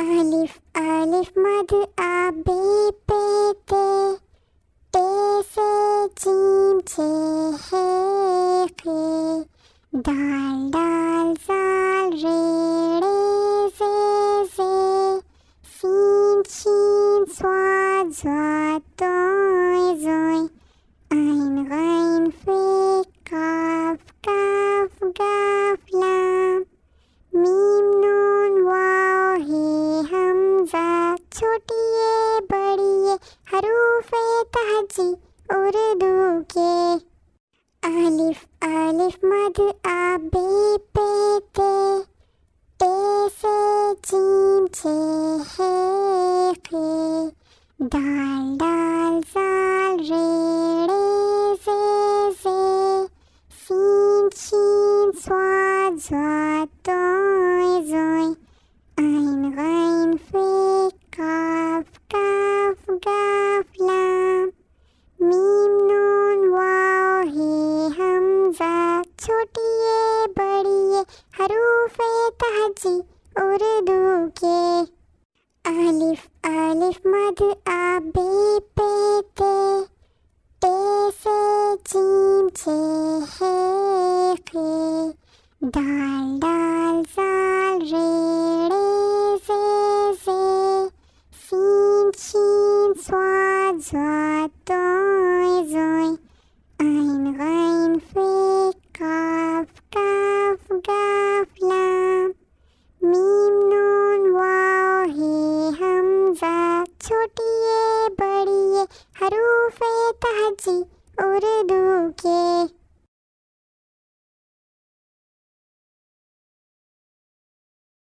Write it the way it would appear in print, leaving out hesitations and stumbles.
الف الف مد آ بے پے تے ٹے سے جیم چے ہے قے دال دال زال رے ڑے زے زے سین شین صاد ضاد توئے زوئے عین غین فے کاف کاف گاف لام میم نون واو ہے حمزہ چھوٹی ہے بڑی ہے حروف تہجی اردو کے الف الف مد آ بے پے تے ٹے سے جیم چے ہے قے دال دال زال رے ڑے زے زے سین شین صاد ضاد توئے زوئے عین غین فے کاف کاف گاف لام میم نون واو ہے حمزہ چھوٹی ہے بڑی ہے حروف تہجی اردو کے الف الف مد آ بے پے تے ٹے سے جیم چے ہے قے دال دال زال رے ڑے زے زے سین شین صاد ضاد توئے زوئے عین غین فے کاف کاف گاف لام میم نون واو ہے حمزہ چھوٹی ہے بڑی ہے حروف تہجی اردو کے